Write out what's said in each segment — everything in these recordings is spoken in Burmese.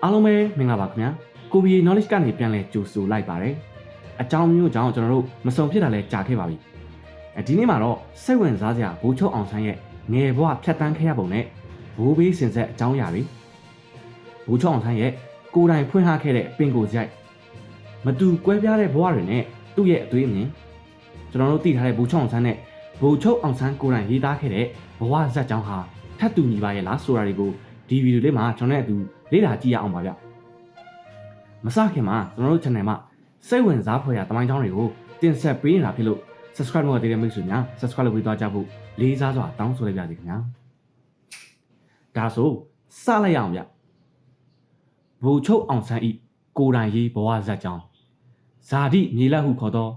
အားလုံးပဲမင်္ဂလာပါခင်ဗျာကိုဗီ knowledge ကနေပြန်လဲကြိုဆိုလိုက်ပါတယ်အကြောင်းမျိုးကြောင့်ကျွန်တော်တို့မစုံဖြစ်တာလဲကြာခဲ့ပါပြီဒီနေ့မှာတော့စိတ်ဝင်စားစရာဘိုးချုပ်အောင်ဆန်းရဲ့ငယ်ဘဝဖြတ်တန်းခဲ့ရပုံနဲ့ဘိုးဘေးစင်ဆက်အကြောင်းအရာတွေဘိုးချုပ်အောင်ဆန်းရဲ့ကိုယ်တိုင်ဖွင့်ထားခဲ့တဲ့ပင်ကိုယ်စိုက်မတူကွဲပြားတဲ့ဘဝတွေနဲ့သူ့ရဲ့အသွေးအမြင်ကျွန်တော်တို့သိထားတဲ့ဘိုးချုပ်အောင်ဆန်းနဲ့ဘိုးချုပ်အောင်ဆန်းကိုယ်တိုင်ရေးသားခဲ့တဲ့ဘဝဇာတ်ကြောင်းဟာထပ်တူညီပါရဲ့လားဆိုတာတွေကိုဒီဗီဒီယိုလေးမှာကျွန်တော်နဲ့အတူလေ့လာကြည့်ရအောင်ပါဗျမစခင်မှာကျွန်တော်တို့ channel မှာစိတ်ဝင်စားဖွယ်ရာတမိုင်းကြောင်းတွေကိုတင်ဆက်ပေးနေတာဖြစ်လို့ subscribe လုပ်ရတဲ့မိတ်ဆွေများ subscribe လုပ်ပြီးသွားကြဖို့လေးစားစွာတောင်းဆိုလိုက်ပါစီခင်ဗျာဒါဆိုစလိုက်ရအောင်ဗျဘိုလ်ချုပ်အောင်ဆန်းဤကိုယ်တိုင်ရေးဘဝဇာတ်ကြောင်းဇာတိမြေလက်ဟုခေါ်သော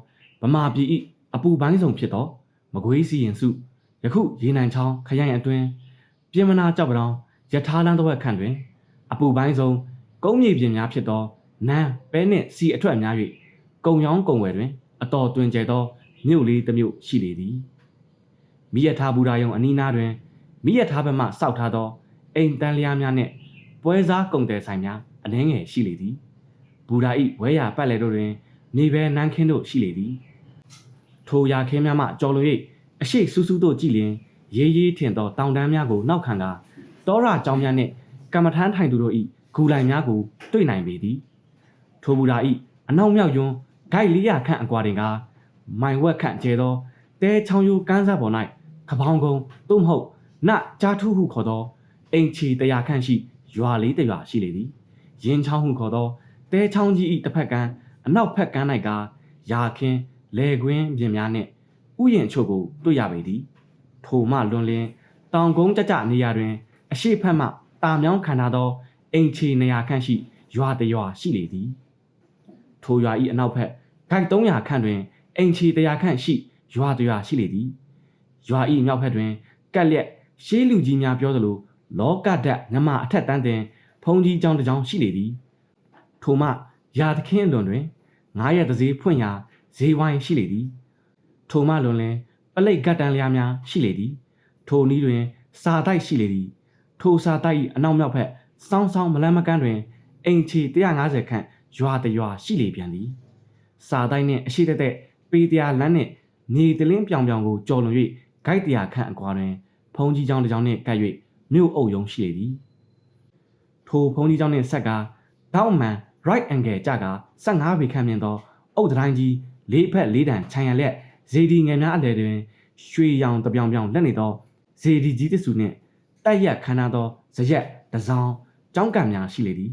ဗမာပြည်ဤအပူပိုင်းဆုံးဖြစ်သောမကွေးစီရင်စုယခုရေနံချောင်းခရိုင်အတွင်းပြင်မနာကြောက်ပတောင်ယထာလန်းတစ်ဝက်ခန့်တွင်အပူပိုင်းဆုံးကုန်းမြေပြင်များဖြစ်သောနန်းပဲနှင့်စီအထွက်များ၍ကုံရောင်းကုံဝယ်တွင်အတော်တွင်ကျဲသောမြို့လေးတစ်မြို့ရှိလေသည်မိယထာဘူရာယုံအနီးနားတွင်မိယထာဘက်မှစောက်ထားသောအိမ်တန်းလျားများနှင့်ပွဲစားကုံတယ်ဆိုင်များအနှဲငယ်ရှိလေသည်ဘူရာဤဝဲရပတ်လည်တို့တွင်မြေပဲနန်းခင်းတို့ရှိလေသည်ထိုရာခင်းများမှကြော်လွန်၍အရှိဆူးဆူးတို့ကြည်လျင်ရေးရေးထင်သောတောင်တန်းများကိုနောက်ခံကာတောရကြောင်းများနှင့်ကမ္မထမ်းထိုင်သူတို့၏ဂူလိုင်များကိုတွေ့နိုင်ပေသည်ထိုဘူရာဤအနောက်မြောက်ယွန်းဂိုက်400ခန့်အကွာတွင်ကမိုင်ဝက်ခန့်ကျဲသောတဲချောင်းယူကန်းစားပေါ်၌ခပောင်းကုန်းသို့မဟုတ်နကြားထူးဟုခေါ်သောအိမ်ချီ100ခန့်ရှိရွာလေးတစ်ရွာရှိလေသည်ရင်းချောင်းဟုခေါ်သောတဲချောင်းကြီး၏တစ်ဖက်ကမ်းအနောက်ဖက်ကမ်း၌ကရာခင်းလေကွင်းပြင်များနှင့်ဥယျာဉ်ချို့ကိုတွေ့ရပေသည်ထိုမှလွန်လျင်တောင်ကုန်းကြကြနေရာတွင်အရှိဖက်မှတာမြောင်းခံထားသောအိမ်ချီ200ခန့်ရှိရွာတစ်ရွာရှိလေသည်ထိုရွာ၏အနောက်ဖက်ဂိုက်300ခန့်တွင်အိမ်ချီ100ခန့်ရှိရွာတစ်ရွာရှိလေသည်ရွာ၏မြောက်ဖက်တွင်ကက်လက်ရှေးလူကြီးများပြောသလိုလောကဓာတ်မြမအထက်တန်းတင်ဖုံးကြီးကျောင်းတစ်ကျောင်းရှိလေသည်ထိုမှရာသခင်းအလွန်တွင်9ရက်တစည်းဖွင့်ရာဈေးဝိုင်းရှိလေသည်ထိုမှလွန်လင်ပလိတ်ကတ်တန်လျားများရှိလေသည်ထိုနည်းတွင်စာတိုက်ရှိလေသည်ထိုစာတိုက်၏အနောက်မြောက်ဖက်စောင်းစောင်းမလန်းမကန်းတွင်အိမ်ချီ150ခန့်ရွာတစ်ရွာရှိလေပြန်သည်စာတိုက်နှင့်အရှိတက်တဲ့ပေတရားလမ်းနှင့်မြေတလင်းပြောင်ပြောင်ကိုကြော်လွန်၍ဂိုက်100ခန့်အကွာတွင်ဖုံးကြီးကျောင်းတစ်ကျောင်းနှင့်ကပ်၍မြို့အုပ်ရုံရှိလေသည်ထိုဖုံးကြီးကျောင်းနှင့်ဆက်ကာတောက်မှန် right angle ကြကာ15ပေခန့်မြင့်သောအုတ်တိုင်းကြီး4ဖက်4တန်ခြံရလက်ဇေဒီငယ်များအလယ်တွင်ရွှေရောင်တပြောင်ပြောင်လက်နေသောဇေဒီကြီးတဆူနှင့်တိုက်ရက်ခမ်းနားသောဇရက်တစောင်းကျောင်းကံများရှိလေသည်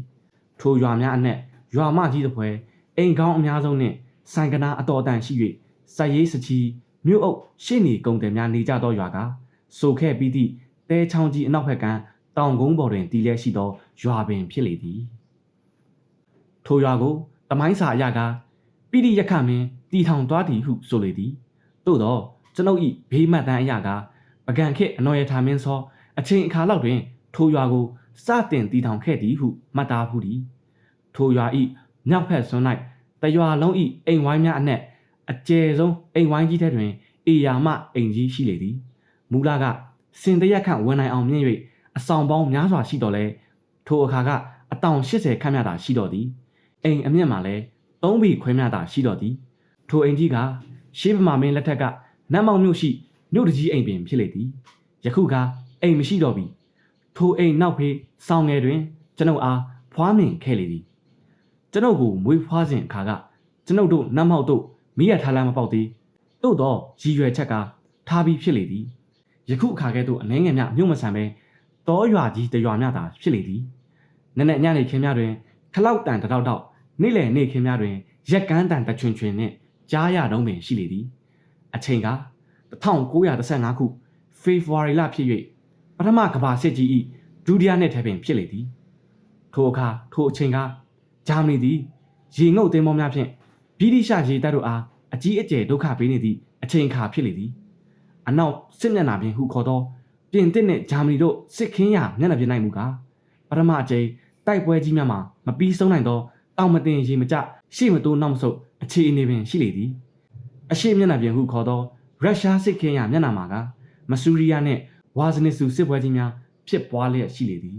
ထိုရွာများအနက်ရွာမကြီးတစ်ဖွဲအိမ်ကောင်းအများဆုံးနှင့်ဆိုင်ကနာအတော်အတန်ရှိ၍စက်ရေးစချီမြို့အုပ်ရှေ့နေကုံတယ်များနေကြသောရွာကဆိုခဲ့ပြီးသည့်တဲချောင်းကြီးအနောက်ဘက်ကတောင်ကုန်းပေါ်တွင်တည်လျက်ရှိသောရွာပင်ဖြစ်လေသည်ထိုရွာကိုတမိုင်းစာအရကပိဋိယခမင်းတီထောင်သွားသည်ဟုဆိုလေသည်သို့သောကျွန်ုပ်၏ဘေးမှတ်တမ်းအရကပကံခေတ်အနော်ရထာမင်းစောအချိန်အခါလောက်တွင်ထိုရွာကိုစတင်တီထောင်ခဲ့သည်ဟုမှတ်သားဖူးသည်ထိုရွာ၏မြောက်ဖက်စွန်း၌တရွာလုံး၏အိမ်ဝိုင်းများအနက်အကျယ်ဆုံးအိမ်ဝိုင်းကြီးထဲတွင်အေယာမအိမ်ကြီးရှိလေသည်မူလကစင်တရက်ခန့်ဝန်နိုင်အောင်မြင့်၍အဆောင်ပေါင်းများစွာရှိတော်လဲထိုအခါကအတောင်80ခန့်မြတာရှိတော်သည်အိမ်အမြင့်မှာလည်း3ဘီခွဲမြတာရှိတော်သည်ထိုအိမ်ကြီးကရှေးဗမာမင်းလက်ထက်ကနတ်မောင်မြို့ရှိမြို့တကြီးအိမ်ပင်ဖြစ်လေသည်ယခုကအိမ်မရှိတော့ပြီထိုအိမ်နောက်ဖေးဆောင်းငယ်တွင်ကျွန်ုပ်အားဖွားမြင်ခဲ့လေသည်ကျွန်ုပ်ကိုမွေးဖွားစဉ်အခါကကျွန်ုပ်တို့နတ်မောက်တို့မိရထားလမ်းမပေါက်သေးသို့တော့ရည်ရွယ်ချက်ကထားပြီးဖြစ်လေသည်ယခုအခါကဲ့သို့အနှဲငယ်များမြို့မဆန်ပဲတောရွာကြီးတရွာများသာဖြစ်လေသည်နက်နက်ညနေခင်းများတွင်ခလောက်တန်တောက်နေ့လယ်နေ့ခင်းများတွင်ရက်ကန်းတန်တချွင်ချွင်နှင့်ကြားရတုံးပင်ရှိလေသည်အချိန်က1915ခုဖေဖော်ဝါရီလဖြစ်၍ပထမကမ္ဘာစစ်ကြီး၏ဒုတိယနှစ်ထဲပင်ဖြစ်လေသည်ထိုအခါထိုအချိန်ကဂျာမနီသည်ရေငုပ်သင်းမောများဖြင့်ဗြိတိရှရေတပ်တို့အားအကြီးအကျယ်ဒုက္ခပေးနေသည့်အချိန်အခါဖြစ်လေသည်အနောက်စစ်မျက်နှာပြင်ဟုခေါ်သောပြင်သစ်နှင့်ဂျာမနီတို့စစ်ခင်းရာမျက်နှာပြင်၌မူကားပထမအကြိမ်တိုက်ပွဲကြီးများမှာမပြီးဆုံးနိုင်သောတောင်မတင်ရေမကျရှေ့မတိုးနောက်မဆုတ်အခြေအနေပင်ရှိလေသည်အရှိမျက်နှာပြင်ဟုခေါ်သောရုရှားစစ်ခင်းရာမျက်နှာမှာကမဆူရီးယားနှင့်ဝါဇနစ်စုစစ်ပွဲကြီးများဖြစ်ပွားလျက်ရှိလေသည်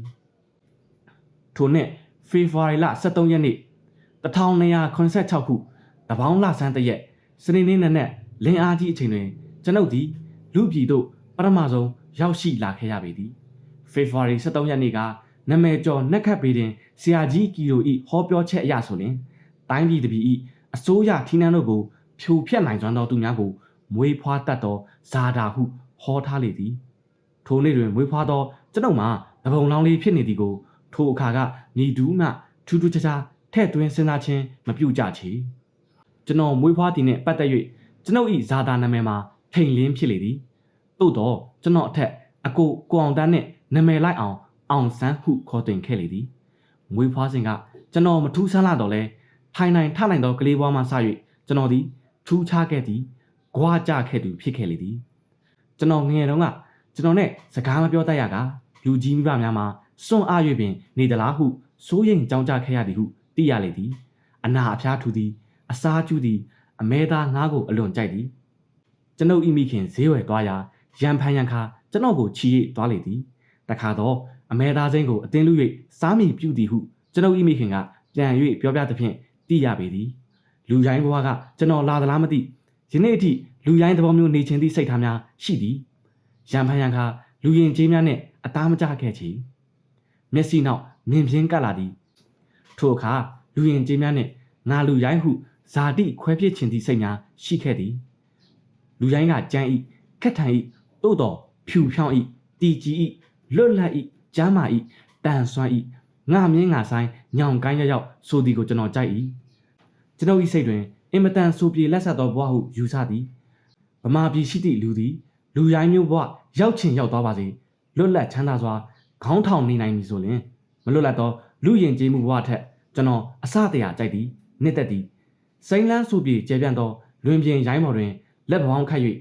ထိုနှစ် ဖေဖော်ဝါရီလ23ရက်နေ့1286ခုတပေါင်းလဆန်းတရက်စနေနေ့နဲ့လင်းအားကြီးအချိန်တွင်ကျွန်ုပ်သည်လူပြည်သို့ပထမဆုံးရောက်ရှိလာခဲ့ရပေသည်ဖေဖော်ဝါရီ23ရက်နေ့ကနမဲကျော်နက်ခတ်ပေတွင်ဆရာကြီးကီရို၏ဟောပြောချက်အရဆိုရင်တိုင်းပြည်တပြည်၏အစိုးရထီးနှံတို့ကိုဖြိုဖျက်နိုင်စွမ်းသောသူများကိုမွေးဖွားတတ်သောဇာတာဟုဟောထားလေသည်ထိုနေ့တွင်မွေးဖွားသောကျွန်ုပ်မှာတပုံလောင်းလေးဖြစ်နေသည်ကိုထိုအခါကညီဒူးမှထူးထူးခြားခြားထဲ့သွင်းစဉ်းစားခြင်းမပြုကြချေကျွန်တော်မွေးဖွားသည်နှင့်ပတ်သက်၍ကျွန်ုပ်၏ဇာတာနာမည်မှာထိန်လင်းဖြစ်လေသည်သို့တော့ကျွန်တော်အထက်အကိုအောင်တန်းနှင့်နာမည်လိုက်အောင်ဆန်းဟုခေါ်တင်ခဲ့လေသည်မွေးဖွားစဉ်ကကျွန်တော်မထူးဆန်းလာတော့လဲထိုင်နိုင်ထနိုင်သောကလေးဘွားမှစ၍ကျွန်တော်သည်ထူးခြားခဲ့သည်ကြွားကြခဲ့သူဖြစ်ခဲ့လေသည်ကျွန်တော်ငယ်တုန်းကကျွန်တော်နဲ့စကားမပြောတတ်ရကလူကြီးမိဘများမှာစွန့်အား၍ပင်နေသလားဟုစိုးရိမ်ကြောင်းကြခဲ့ရသည်ဟုသိရလေသည်အနာအဖျားထူသည်အစားကျူးသည်အမဲသားငါးကိုအလွန်ကြိုက်သည်ကျွန်ုပ်ဤမိခင်ဈေးဝယ်သွားရာရန်ဖန်ရန်ခါကျွန်တော်ကိုချီရိသွားလေသည်တခါတော့အမဲသားစိမ်းကိုအတင်းလူ၍စားမိပြုသည်ဟုကျွန်ုပ်ဤမိခင်ကပြန်၍ပြောပြသဖြင့်သိရပေသည်လူရိုင်းဘဝကကျွန်တော်လာသလားမသိယနေ့အထိလူရိုင်းသဘောမျိုးနေခြင်းသည့်စိတ်ထားများရှိသည်ရန်ဖန်ရန်ခါလူရင်ကျေးများနဲ့အသားမကျခဲ့ချေမျက်စိနောက်မြင်ပြင်းကပ်လာသည်ထိုအခါလူရင်ကျေးများနဲ့ငါလူရိုင်းဟုဇာတိခွဲပြစ်ခြင်းသည့်စိတ်များရှိခဲ့သည်လူရိုင်းကကြမ်းဤခက်ထန်ဤသို့တော်ဖြူဖြောင်းဤတီကြီးဤလွတ်လပ်ဤကျမ်းမာဤတန်ဆွမ်းဤငါမြင်းငါဆိုင်ညောင်ကိုင်းရောက်ဆိုသည်ကိုကျွန်တော်ကြိုက်ဤကျွန်ုပ်ဤစိတ်တွင်အင်မတန်ဆိုပြေလက်ဆက်သောဘဝဟုယူဆသည်ဗမာပြည်ရှိသည့်လူသည်လူရိုင်းမျိုးဘဝရောက်ချင်ရောက်သွားပါစေလွတ်လပ်ချမ်းသာစွာခေါင်းထောင်နေနိုင်ပြီဆိုရင်မလွတ်လပ်သောလူယဉ်ကျေးမှုဘဝထက်ကျွန်တော်အစတရာကြိုက်သည်နှစ်သက်သည်စိမ့်လန်းဆိုပြေကျဲပြန့်သောလွင်ပြင်ရိုင်းပေါ်တွင်လက်ပေါင်းခတ်၍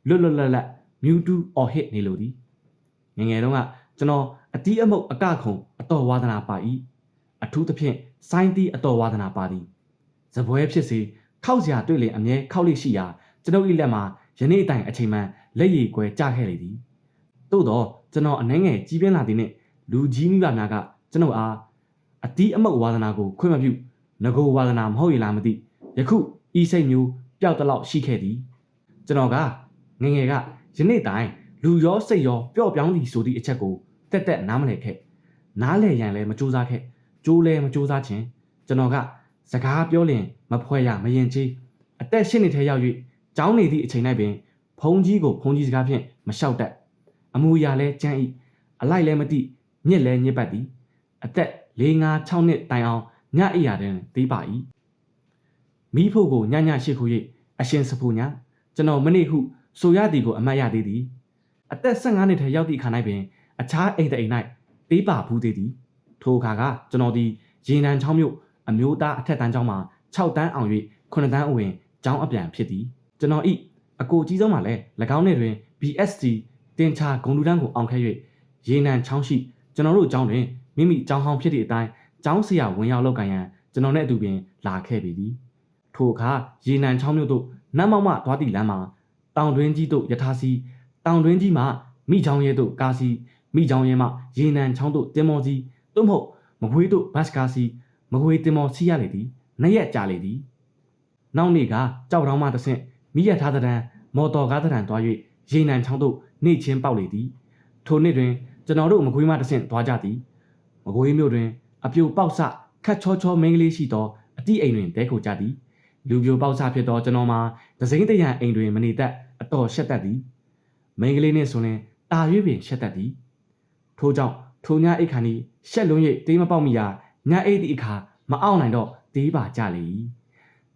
လွတ်လွတ်လပ်လပ်မြူတူအော်ဟစ်နေလိုသည်ငယ်ငယ်တုန်းကကျွန်တော်အတီးအမုတ်အကခုံအတော်ဝါဒနာပါ၏အထူးသဖြင့်စိုင်းတီးအတော်ဝါဒနာပါသည်ဇပွဲဖြစ်စေခောက်စရာတွေ့လေအမြဲခောက်လိရှိရာကျွန်ုပ်၏လက်မှာယနေ့အတိုင်အချိန်မှလက်ရည်ကွယ်ကြခဲ့လေသည်သို့တော့ကျွန်တော်အနှဲငယ်ကြီးပြင်းလာသည်နှင့်လူကြီးမိဘများကကျွန်တော်အားအတီးအမုတ်ဝါဒနာကိုခွင့်မပြုငကိုဝါဒနာမဟုတ်ရလားမသိယခုဤစိတ်မျိုးပျောက်တလောက်ရှိခဲ့သည်ကျွန်တော်ကငငယ်ကယနေ့တိုင်လူရောစိတ်ရောပျော့ပြောင်းသည်ဆိုသည့်အချက်ကိုတက်တက်နားမလည်ခဲ့နားလည်ရန်လည်းမကြိုးစားခဲ့ကြိုးလည်းမကြိုးစားခြင်းကျွန်တော်ကစကားပြောလျင်မဖွဲရမရင်ချေးအသက်၈နှစ်ထဲရောက်၍ကျောင်းနေသည့်အချိန်၌ပင်ဖုန်ကြီးကိုဖုန်ကြီးစကားဖြင့်မလျှောက်တတ်အမူအရာလဲကြမ်းဤအလိုက်လည်းမသိညစ်လဲညစ်ပတ်သည်အသက်၄၅၆နှစ်တိုင်အောင်ညအိယာတွင်သေးပါ၏မိဖို့ကိုညရှိခိုး၍အရှင်စဖူညာကျွန်တော်မနေ့ဟုဆိုရသည်ကိုအမှတ်ရသေးသည်အသက်15နှစ်ထဲရောက်သည့်အခါ၌ပင်အခြားအိမ်တစ်အိမ်၌သေးပါဘူးသေးသည်ထိုအခါကကျွန်တော်သည်ရေနံချောင်းမြို့အမျိုးသားအထက်တန်းကျောင်းမှာ6တန်းအောင်၍9တန်းအဝင်ကျောင်းအပြန်ဖြစ်သည်ကျွန်တော်ဤအကိုကြီးဆုံးမှာလည်း၎င်းနေ့တွင် BSc တင်ချာဂုံလူတန်းကိုအောင်ခဲ့၍ရေနံချောင်းရှိကျွန်တော်တို့ကျောင်းတွင်မိမိကျောင်းဟောင်းဖြစ်သည့်အတိုင်းကျောင်းဆရာဝင်ရောက်လောက်ကန်ရန်ကျွန်တော်နဲ့အတူပင်လာခဲ့ပေသည်ထိုအခါရေနံချောင်းမြို့သို့နတ်မောက်မှသွားသည့်လမ်းမှာတောင်တွင်းကြီးသို့ယထာစီတောင်တွင်းကြီးမှမိချောင်းရဲသို့ကားစီမိချောင်းရဲမှရေနံချောင်းသို့တင်မောစီသို့မဟုတ်မကွေးသို့ဘတ်ကားစီမကွေးတင်မောစီရလေသည်နှစ်ရက်ကြာလေသည်နောက်နေ့ကကြောက်တောင်းမှတဆင့်မိရထားတဲ့မော်တော်ကားတဲ့သွား၍ရေနံချောင်းသို့နေချင်းပေါက်လေသည်ထိုနေ့တွင်ကျွန်တော်တို့မကွေးမှတဆင့်သွားကြသည်မကွေးမြို့တွင်အပြိုပေါက်ဆခတ်ချောချောမင်းကလေးရှိသောအတိအိမ်တွင်တဲခိုကြသည်လူပြိုပေါက်ဆဖြစ်သောကျွန်တော်မှာဒစိမ့်တရံအိမ်တွင်မနေတတ်အတော်ရှက်တတ်သည်မင်းကလေးနှင့်ဆိုရင်တာရွေးပင်ရှက်တတ်သည်ထို့ကြောင့်ထိုညအိတ်ခါနီရှက်လွန်း၍တေးမပေါက်မိရာညအိတ်သည့်အခါမအောင်နိုင်တော့တေးပါကြလေ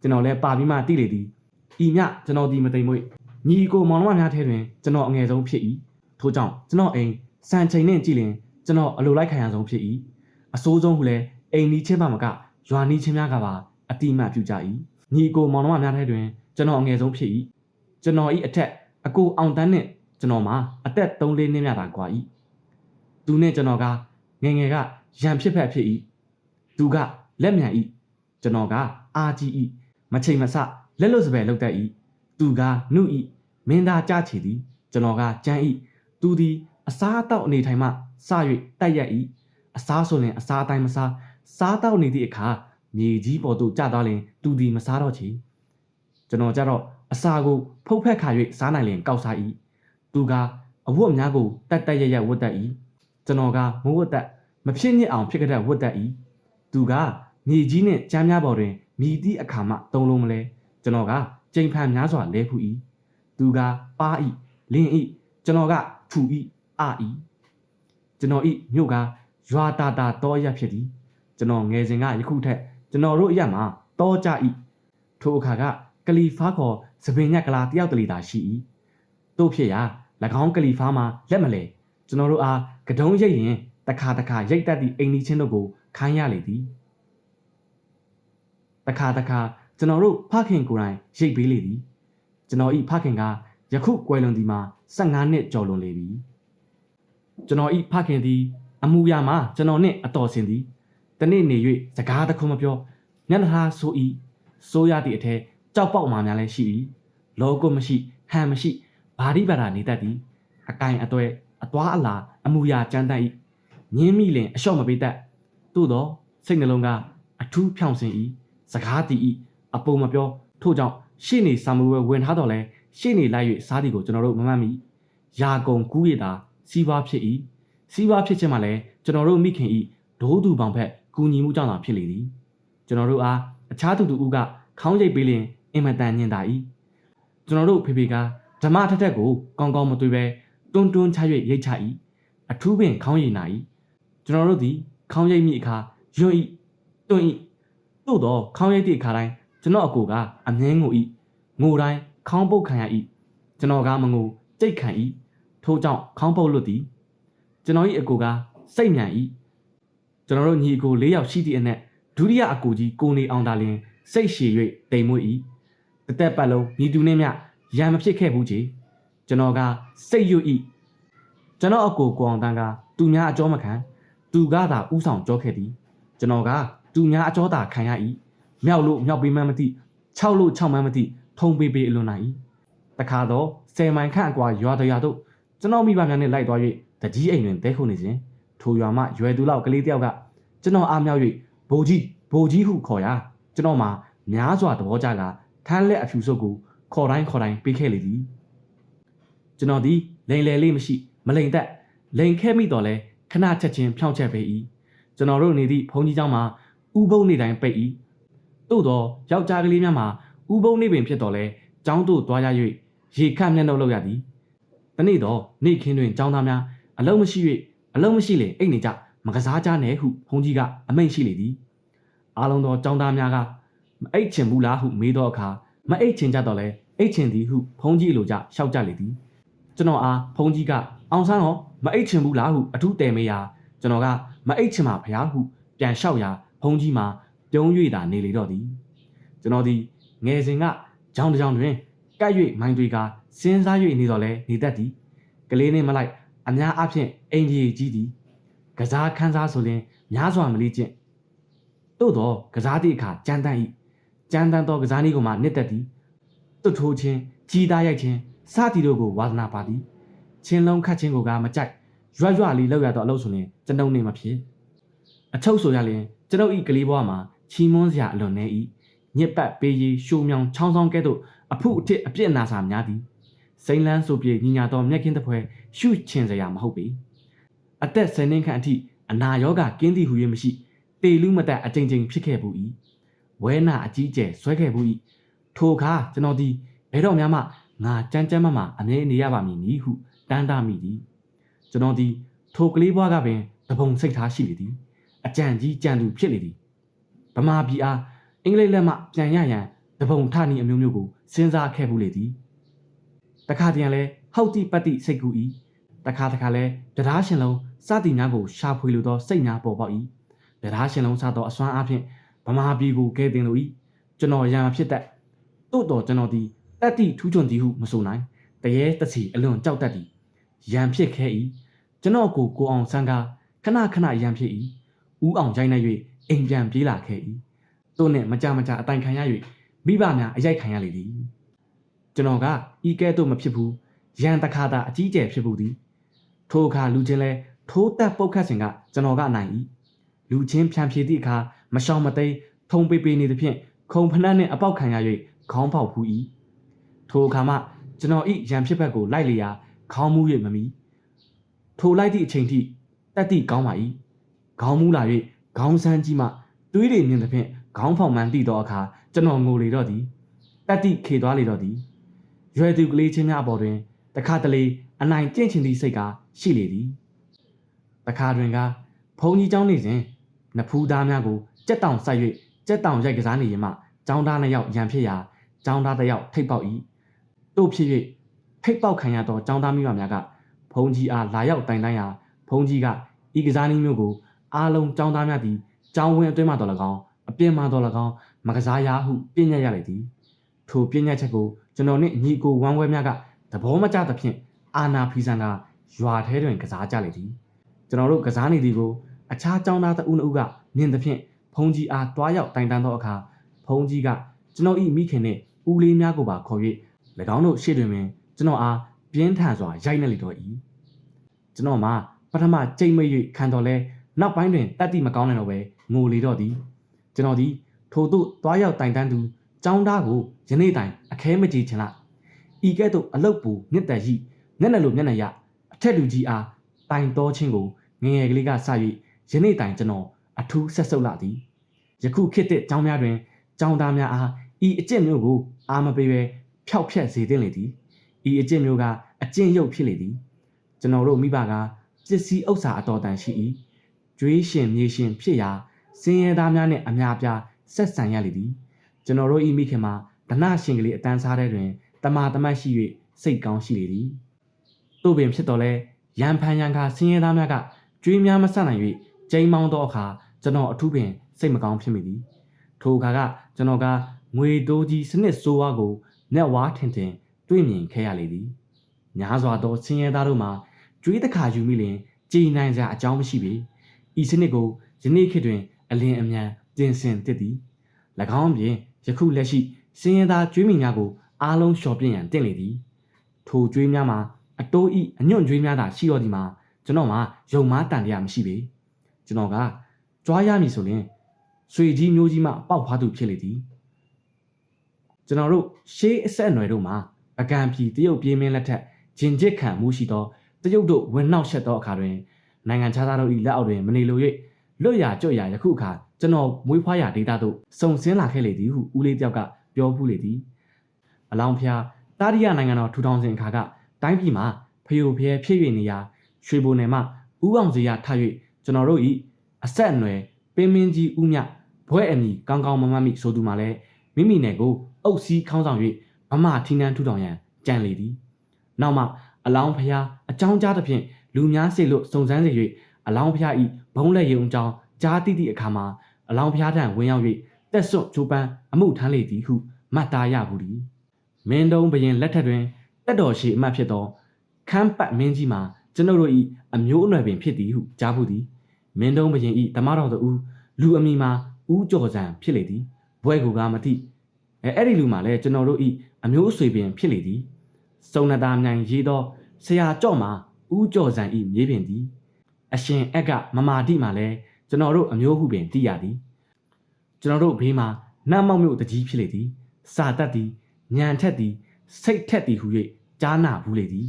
ကျွန်တော်လည်းပါပြီးမှတိလေသည်ဤမြကျွန်တော်ဒီမသိမ့်မွေ့ညီကိုမောင်နှမများထဲတွင်ကျွန်တော်အငယ်ဆုံးဖြစ်၏ထို့ကြောင့်ကျွန်တော်အိမ်စံချိန်နှင့်ကြည့်လျင်ကျွန်တော်အလိုလိုက်ခံရဆုံးဖြစ်၏အဆိုးဆုံးဟုလည်းအိမ်နီးချင်းပါမကရွာနီးချင်းများကပါအတိမတ်ပြုကြ၏ညီကိုမောင်နှမများထဲတွင်ကျွန်တော်အငယ်ဆုံးဖြစ်၏ကျွန်တော်ဤအထက်အကိုအောင်တန်းနှင့်ကျွန်တော်မှာအသက်3-4နှစ်များသာကွာ၏သူနှင့်ကျွန်တော်ကငယ်ငယ်ကရန်ဖြစ်ဖက်ဖြစ်၏သူကလက်မြန်၏ကျွန်တော်ကအာကြီး၏မချိန်မဆလက်လွတ်စပယ်လောက်တတ်၏သူကနု၏မင်းသားကြချီသည်ကျွန်တော်ကကြမ်း၏သူသည်အစားအသောက်အနေထိုင်မှစ၍တိုက်ရက်၏အစားဆိုရင်အစားအတိုင်းမစား စားတောက်နေသည့်အခါမြေကြီးပေါ်သို့ကျသွားလျင်သူသည်မစားတော့ချေကျွန်တော်ကြတော့အစာကိုဖုတ်ဖက်ခါ၍စားနိုင်လျင်ကောက်စား၏သူကအဝတ်များကိုတက်တက်ရရဝတ်တတ်၏ကျွန်တော်ကမဝတ်တတ်မဖြစ်ညစ်အောင်ဖြစ်ကြတဲ့ဝတ်တတ်၏သူကမြေကြီးနှင့်ကြမ်းများပေါ်တွင်မြည်သည့်အခါမှတုံးလုံးမလဲကျွန်တော်ကကြိမ်ဖန်များစွာလဲဖူး၏သူကပါ၏လင်း၏ကျွန်တော်ကထူ၏အာ၏ကျွန်တော်၏မြို့ကရွာတာတာတောအရဖြစ်သည်ကျွန်တော်ငယ်စဉ်ကယခုထက်ကျွန်တော်တို့အရမှာတောကြ၏ထိုအခါကကလီဖားခေါ်စပင်ညက်ကလာတယောက်တလီသာရှိ၏တို့ဖြစ်ရာ၎င်းကလီဖားမှာလက်မလဲကျွန်တော်တို့အားကတုံးရိတ်ရင်တခါတခါရိတ်တတ်သည့်အိမ်နီးချင်းတို့ကိုခိုင်းရလေသည်တခါတခါကျွန်တော်တို့ဖခင်ကိုယ်တိုင်ရိတ်ပေးလေသည်ကျွန်တော်ဤဖခင်ကယခုကွယ်လွန်ဒီမှာ15နှစ်ကျော်လွန်လေပြီကျွန်တော်ဤဖခင်သည်အမှုရာမှာကျွန်တော်နှင့်အတော်ဆင်သည်တနေ့နေ၍စကားတခုမပြောမျက်နှာထားဆို၏ဆိုရသည့်အထက်ကြောက်ပေါက်မှများလည်းရှိ၏လောကုမရှိဟန်မရှိဘာဒီဘာသာနေတတ်သည်အကင်အတွေ့အသွားအလာအမှုရာကြမ်းတတ်၏ညင်းမိလင်အလျှော့မပေးတတ်သို့သောစိတ်နှလုံးကအထူးဖြောင့်စင်၏စကားတည်၏အပုံမပြောထို့ကြောင့်ရှေ့နေဆာမူဝဲဝင်ထားတော့လဲရှေ့နေလိုက်၍စားသည်ကိုကျွန်တော်တို့မမှတ်မိယာကုံကူးရတာစီးပွားဖြစ်၏စီးပွားဖြစ်ခြင်းမှလည်းကျွန်တော်တို့မိခင်၏ဒိုးသူပေါင်ဖက်ကူညီမှုကြောင့်သာဖြစ်လေသည်ကျွန်တော်တို့အားအခြားသူတူဦးကခေါင်းရိပ်ပေးလျင်အင်မတန်ညင်တာ၏ကျွန်တော်တို့ဖေဖေကဓမ္မထက်ထက်ကိုကောင်းကောင်းမတွေ့ပဲတွန်းတွန်းချ၍ရိတ်ချ၏အထူးပင်ခေါင်းရည်နာ၏ကျွန်တော်တို့သည်ခေါင်းရိပ်မိအခါယွန့်၏တွန်း၏သို့တော့ခေါင်းရိပ်သည့်အခါတိုင်းကျွန်တော်အကိုကအမြဲငို၏ငိုတိုင်းခေါင်းပုတ်ခံရ၏ကျွန်တော်ကမငိုကြိတ်ခံ၏ထို့ကြောင့်ခေါင်းပုတ်လွတ်သည်ကျွန်တော်၏အကိုကစိတ်မြန်၏ကျွန်တော်တို့ညီအကို၄ယောက်ရှိသည့်အနက်ဒုတိယအကိုကြီးကိုနေအောင်သာလျှင်စိတ်ရှည်၍တိမ်မွေ့၏တသက်ပတ်လုံးညီတူနှင့်မျှရံမဖြစ်ခဲ့ဘူးကြီးကျွန်တော်ကစိတ်ရွ၏ကျွန်တော်အကိုကိုအောင်တန်းကသူများအကြောမခံသူကသာဥဆောင်ကြောခဲ့သည်ကျွန်တော်ကသူများအကြောသာခံရ၏မြောက်လို့မြောက်ပေးမှန်းမသိ6လို့6မှန်းမသိထုံပေးအလွန်နိုင်၏တခါတော့10မိုင်ခန့်အကွာရွာတရွာတို့ကျွန်တော်မိဘများနဲ့လိုက်သွား၍တကြီးအိမ်တွင်တဲခုနေစဉ်ထိုရွာမှရွယ်သူလောက်ကလေးတယောက်ကကျွန်တော်အားမြောက်၍ဘိုးကြီးဟုခေါ်ရာကျွန်တော်မှာများစွာသဘောကျကထမ်းလက်အဖြူစုပ်ကိုခေါ်တိုင်းပေးခဲ့လေသည်ကျွန်တော်သည်လိန်လေလေးမရှိမလိန်သက်လိန်ခဲမိတော့လဲခဏချက်ချင်းဖြောင်းချက်ပေး၏ကျွန်တော်တို့နေသည့်ဘုန်းကြီးကျောင်းမှာဥပုံနေတိုင်းပိတ်၏သို့တော့ယောက်ျားကလေးများမှာဥပုံနေပင်ဖြစ်တော့လဲကျောင်းသို့သွားရ၍ရေခန့်မျက်နှာလုပ်ရသည်တနေ့တော့နေ့ခင်းတွင်ကျောင်းသားများအလုံးမရှိလေအိတ်နေကြမကစားကြနဲ့ဟုဘုန်းကြီးကအမိန့်ရှိလေသည်အားလုံးသောကျောင်းသားများကမအိတ်ချင်ဘူးလားဟုမေးတော့အခါမအိတ်ချင်ကြတော့လဲအိတ်ချင်သည်ဟုဘုန်းကြီးလိုကြရှောက်ကြလေသည်ကျွန်တော်အားဘုန်းကြီးကအောင်ဆန်းရောမအိတ်ချင်ဘူးလားဟုအထူးတယ်မေးရာကျွန်တော်ကမအိတ်ချင်ပါဖျားဟုပြန်လျှောက်ရာဘုန်းကြီးမှာပြုံး၍သာနေလေတော့သည်ကျွန်တော်သည်ငယ်စဉ်ကကြောင်တစ်ကြောင်တွင်ကပ်၍မိုင်းတွေကစဉ်းစား၍နေတော့လဲနေတတ်သည်ကလေးနှင့်မလိုက်အများအားဖြင့်အိမ်ကြီးကြီးသည်ကစားခန်းစားဆိုရင်များစွာမလေးကျင့်သို့တော့ကစားသည့်အခါကြမ်းတမ်း၏ကြမ်းတမ်းသောကစားနည်းကိုမှနှစ်သက်သည်တွတ်ထိုးခြင်းကြီးသားရိုက်ခြင်းစသည်တို့ကိုဝါသနာပါသည်ချင်းလုံးခတ်ခြင်းကိုကမကြိုက်ရွလေးလောက်ရတော့အလုပ်ဆိုရင်ကျွန်ုပ်နေမဖြစ်အချုပ်ဆိုရရင်ကျွန်ုပ်ဤကလေးဘဝမှာချီးမွမ်းစရာအလွန်နေ၏ညစ်ပတ်ပေးရီရှိုးမြောင်ချောင်းဆောင်ကဲ့သို့အဖုအထစ်အပြစ်အနာစာများသည်စိန်လန်းဆိုပြေညီညာသောမျက်ခင်းတစ်ဖွဲရှုချင်စရာမဟုတ်ပေအသက်10နှစ်ခန့်အထိအနာရောဂါကင်းသည်ဟူ၍မရှိတေလူမတက်အကြိမ်ကြိမ်ဖြစ်ခဲ့ဘူး၏ဝဲနာအကြီးကျယ်ဆွဲခဲ့ဘူး၏ထိုအခါကျွန်တော်သည်ဘယ်တော့မှငါကြမ်းမအမြဲနေရပါမည်နီဟုတန်းတာမိသည်ကျွန်တော်သည်ထိုကလေးဘွားကပင်တပုံစိတ်ထားရှိလေသည်အကြံကြီးကြံသူဖြစ်လေသည်ဗမာပြည်အားအင်္ဂလိပ်လက်မှပြန်ရရန်တပုံထနီအမျိုးမျိုးကိုစဉ်းစားခဲ့ဘူးလေသည်တခါတည်းလဲဟောက်တိပတ်တိစိတ်ကူ၏တခါလဲတရားရှင်လုံးစသည်များကိုရှာဖွေလိုသောစိတ်များပေါ်ပေါက်၏တရားရှင်လုံးစသောအစွမ်းအားဖြင့်ဗမာပြည်ကိုကဲတင်လို၏ကျွန်တော်ရံဖြစ်တတ်သို့တော်ကျွန်တော်သည်တတ်သည့်ထူးချွန်သည်ဟုမဆိုနိုင်တရေတစီအလွန်ကြောက်တတ်သည်ရံဖြစ်ခဲ့၏ကျွန်တော်ကိုအောင်ဆန်းကခဏရံဖြစ်၏ဦးအောင်ရိုက်နေ၍အိမ်ပြန်ပြေးလာခဲ့၏တို့နှင့်မကြအတိုင်ခံရ၍မိဘများအရိုက်ခံရလေသည်ကျွန်တော်ကဤကဲ့သို့မဖြစ်ဘူးရန်တခါသာအကြီးကျယ်ဖြစ်ဘူးသည်ထိုအခါလူချင်းလဲထိုးတက်ပုတ်ခတ်စဉ်ကကျွန်တော်ကအနိုင်၏ လူချင်းဖြန့်ဖြေသည့်အခါမရှောင်မသိထုံပေနေသဖြင့်ခုံဖနက်နှင့်အပေါက်ခံရ၍ခေါင်းပေါက်ဖူး၏ထိုအခါမှကျွန်တော်ဤရန်ဖြစ်ဘက်ကိုလိုက်လျာခေါင်းမူး၍မမီထိုလိုက်သည့်အချိန်ထိတက်သည့်ကောင်းပါ၏ခေါင်းမူးလာ၍ခေါင်းဆန်းကြီးမှသွေးတွေမြင်သဖြင့်ခေါင်းဖောက်မှန်းသည့်သောအခါကျွန်တော်ငိုလေတော့သည်တက်သည့်ခေသွားလေတော့သည်ရွယ်သူကလေးချင်းများအပေါ်တွင်တခါတလေအနိုင်ကျင့်ချင်သည့်စိတ်ကရှိလေသည်တခါတွင်ကဘုံကြီးเจ้าနေစဉ်နဖူးသားများကိုကြက်တောင်ဆိုင်၍ကြက်တောင်ရိုက်ကစားနေရင်မှចောင်းသားနှစ်ယောက်ရန်ဖြစ်ရာចောင်းသားတစ်ယောက်ထိတ်ပေါက်၏တို့ဖြစ်၍ထိတ်ပေါက်ခံရသောចောင်းသားမိဘများကဘုံကြီးအားလာရောက်တိုင်တန်းရာဘုံကြီးကဤကစားနည်းမျိုးကိုအားလုံးចောင်းသားများသည်ចောင်းဝင်းအတွင်းမှတော်၎င်းအပြင်မှတော်၎င်းမကစားရဟုပြညတ်ရလေသည်ထိုပြညတ်ချက်ကိုကျွန်တော်နှင့်ညီကိုဝမ်းဝဲများကသဘောမကျသဖြင့်အာနာဖီဆန်ကရွာထဲတွင်ကစားကြလေသည်ကျွန်တော်တို့ကစားနေသည်ကိုအခြားចောင်းသားတဦးနှုတ်ကမြင်သဖြင့်ဘုံကြီးအားတွားရောက်တိုင်တန်းသောအခါဘုံကြီးကကျွန်တော်ဤမိခင်နှင့်ဦးလေးများကိုပါခေါ်၍၎င်းတို့ရှေ့တွင်ပင်ကျွန်တော်အားပြင်းထန်စွာရိုက်နှက်လေတော့၏ကျွန်တော်မှာပထမကြိတ်မိတ်၍ခံတော်လဲနောက်ပိုင်းတွင်တတ်တိမကောင်းနိုင်တော့ပဲငိုလေတော့သည်ကျွန်တော်သည်ထို့သို့တွားရောက်တိုင်တန်းသူចောင်းသားကိုယနေ့တိုင်အခဲမကြေချင်လားဤကဲ့သို့အလုတ်ပူမြင့်တက်ရှိမျက်နှာလိုမျက်နှာရအထက်လူကြီးအားတိုင်တော်ချင်းကိုငငယ်ကလေးကစ၍ယနေ့တိုင်ကျွန်တော်အထူးဆက်ဆုပ်လာသည်ယခုခေတ်သည့်ကျောင်းများတွင်ကျောင်းသားများအားဤအကျင့်မျိုးကိုအာမပေးပဲဖျောက်ဖျက်စေသင့်လေသည်ဤအကျင့်မျိုးကအကျင့်ရုပ်ဖြစ်လေသည်ကျွန်တော်တို့မိဘကပစ္စည်းဥစ္စာအတော်တန်ရှိ၏ကျွေးရှင်မြေရှင်ဖြစ်ရာစင်းရဲသားများနှင့်အများပြားဆက်ဆံရလေသည်ကျွန်တော်တို့ဤမိခင်မှာဒနာရှင်ကလေးအတန်းစားတဲ့တွင်တမာတမတ်ရှိ၍စိတ်ကောင်းရှိလေသည်တို့ပင်ဖြစ်တော်လဲရန်ဖန်ရန်ခါစင်းရဲသားများကကျွေးများမဆန့်နိုင်၍ကျိမ်းမောင်းသောအခါကျွန်တော်အထူးပင်စိတ်မကောင်းဖြစ်မိသည်ထိုအခါကကျွန်တော်ကငွေတိုးကြီးစနစ်ဆိုးဝါးကိုနက်ဝါးထင်ထင်တွေ့မြင်ခဲ့ရလေသည်ညားစွာသောစင်းရဲသားတို့မှာကျွေးတခါယူမိလျင်ကြည်နိုင်စရာအကြောင်းမရှိပေဤစနစ်ကိုယနေ့ခေတ်တွင်အလင်းအမြန်တင်ဆင်သစ်သည်၎င်းပြင်ယခုလက်ရှိစင်းရဲသားကျွေးမိများကိုအားလုံးလျှော်ပြင့်ရန်တင့်လေသည်ထိုကျွေးများမှာအတိုးဤအညွန့်ကျွေးများသာရှိတော်ဒီမှာကျွန်တော်မှာယုံမားတန်တရားမရှိပေကျွန်တော်ကကြွားရမည်ဆိုရင်ဆွေကြီးမျိုးကြီးမှပေါက်ဖွားသူဖြစ်လေသည်ကျွန်တော်တို့ရှေးအဆက်အနွယ်တို့မှာအကံဖြီတရုတ်ပြည်မင်းလက်ထက်ဂျင်ဂျစ်ခံမှုရှိသောတရုတ်တို့ဝင်နှောက်ရှက်သောအခါတွင်နိုင်ငံခြားသားတို့၏လက်အောက်တွင်မနေလို၍လွတ်ရာကြွရာယခုအခါကျွန်တော်မွေးဖွားရာဒေသသို့စုံစင်းလာခဲ့လေသည်ဟုဦးလေးတယောက်ကပြောဖူးလေသည်အလောင်းဖျားတာရိယနိုင်ငံတော်ထူထောင်စဉ်အခါကတိုင်းပြည်မှာဖျို့ဖျဲဖြစ်၍နေရာရွှေဘိုနယ်မှဦးအောင်စရာထ၍ကျွန်တော်တို့၏အဆက်အနွယ်ပင်မင်းကြီးဦးမြဘွဲ့အမီကောင်းကောင်းမမမိဆိုသူမှလည်းမိမိနယ်ကိုအုပ်စီးခေါင်းဆောင်၍ဗမာထီနန်းထူထောင်ရန်ကြံလေသည်နောက်မှအလောင်းဖျားအကြောင်းကြားသဖြင့်လူများစေလို့စုံစမ်းစေ၍အလောင်းဖျား၏ဘုံလက်ရုံအကြောင်းကြားတိသည့်အခါမှာအလောင်းဖျားထံဝင်ရောက်၍တက်စွန့်ချိုးပန်းအမှုထမ်းလေသည်ဟုမှတ်သားရဘူးသည်မင်းတုံးဘရင်လက်ထက်တွင်တက်တော်ရှိအမတ်ဖြစ်သောခမ်းပတ်မင်းကြီးမှာကျွန်ုပ်တို့၏အမျိုးအနွယ်ပင်ဖြစ်သည်ဟုကြားဘူးသည်မင်းတုံးဘရင်၏ဓမ္မတော်သူလူအမိမှာဦးကျော်စံဖြစ်လေသည်ဘွဲကူကမသိအဲ့ဒီလူမှာလည်းကျွန်တော်တို့၏အမျိုးအဆွေပင်ဖြစ်လေသည်စုံနတာမြိုင်ရေးသောဆရာကြော့မှာဦးကျော်စံ၏မြေပြင်သည်အရှင်အက်ကမမာတိမှာလည်းကျွန်တော်တို့အမျိုးဟုပင်သိရသည်ကျွန်တော်တို့ဘေးမှာနတ်မောက်မြို့တကြီးဖြစ်လေသည်စာတတ်သည်ညံထက်သည်စိတ်ထက်သည်ဟု၍ကြားနာဘူးလေသည်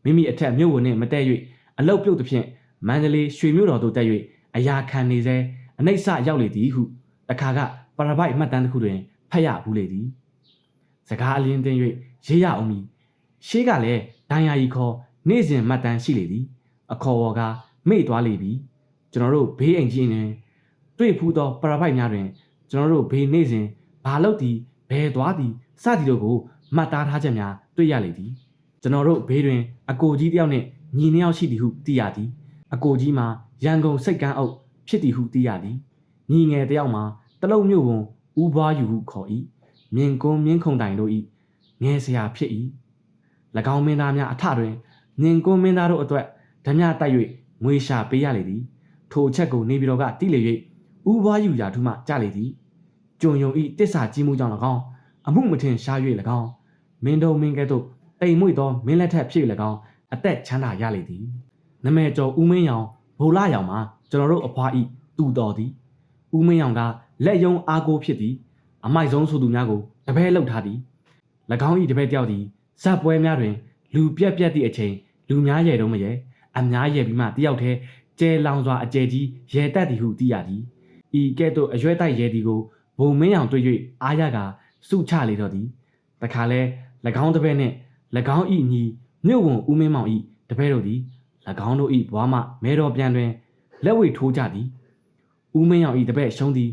မိမိအထက်မြို့ဝင်နှင့်မတည့်၍အလုတ်ပြုတ်သည်ဖြင့်မန္တလေးရွှေမြို့တော်သို့တက်၍အရာခံနေစေအနှိမ့်ဆရောက်လေသည်ဟုတခါကပရပိုက်မှတ်တမ်းတစ်ခုတွင်ဖတ်ရဘူးလေသည်စကားအလင်းတင်၍ရေးရအောင်မည်ရှေးကလည်းဒိုင်ယာကြီးခေါ်နေ့စဉ်မှတ်တမ်းရှိလေသည်အခေါ်ဝေါ်ကမေ့သွားလေပြီကျွန်တော်တို့ဘေးအိမ်ကြီးတွင်တွေ့ဖူးသောပရပိုက်များတွင်ကျွန်တော်တို့ဘေးနေ့စဉ်ဘာလုပ်သည်ဘယ်သွားသည်စသည်တို့ကိုမှတ်သားထားချက်များတွေ့ရလေသည်ကျွန်တော်တို့ဘေးတွင်အကိုကြီးတယောက်နှင့်ညီနှစ်ယောက်ရှိသည်ဟုသိရသည်အကိုကြီးမှာရန်ကုန်စိတ်ကန်းအုပ်ဖြစ်သည်ဟုသိရသည်ညီငယ်တယောက်မှာတလုံးမြို့ဝန်ဦးဘွားယူဟုခေါ်၏မြင်ကွန်းမြင်းခုံတိုင်တို့၏ငယ်ဆရာဖြစ်၏၎င်းမင်းသားများအထတွင်မြင်ကွန်းမင်းသားတို့အတွက်ဓမြတိုက်၍ငွေရှာပေးရလေသည်ထိုအချက်ကိုနေပြည်တော်ကတိလေ၍ဦးဘွားယူရာထူးမှကြလေသည်ကျုံယုံ၏တစ္ဆာကြီးမှုကြောင့်၎င်းအမှုမထင်ရှား၍၎င်းမင်းတို့မင်းကဲ့သို့တိမ်မွေ့သောမင်းလက်ထက်ဖြစ်၎င်းအသက်ချမ်းသာရလေသည်နမဲကျော်ဦးမင်းရောင်ဘိုလရောင်မှာကျွန်တော်တို့အဖွားဤ တူတော်သည်ဦးမင်းအောင်ကလက်ယုံအားကိုးဖြစ်သည်အမိုက်ဆုံးဆိုသူများကိုတပည့်လှုပ်ထားသည်၎င်း၏တပည့်တယောက်သည်ဇက်ပွဲများတွင်လူပြက်သည့်အချိန်လူများရဲတော့မရဲအများရဲပြီးမှတယောက်တည်းကျဲလောင်စွာအကျယ်ကြီးရဲတက်သည်ဟုသိရသည်ဤကဲ့သို့အရွယ်တိုက်ရဲသည်ကိုဘုံမင်းအောင်တွေ့၍အားရကစုချလေတော့သည်တခါလဲ၎င်းတပည့်နှင့်၎င်း၏ညီမြို့ဝန်ဦးမင်းမောင်၏တပည့်တို့သည်၎င်းတို့၏ဘွားမမဲတော်ပြန်တွင်လက်ဝှေထိုးကြသည်ဦးမင်းအောင်၏တပည့်ရှုံးသည်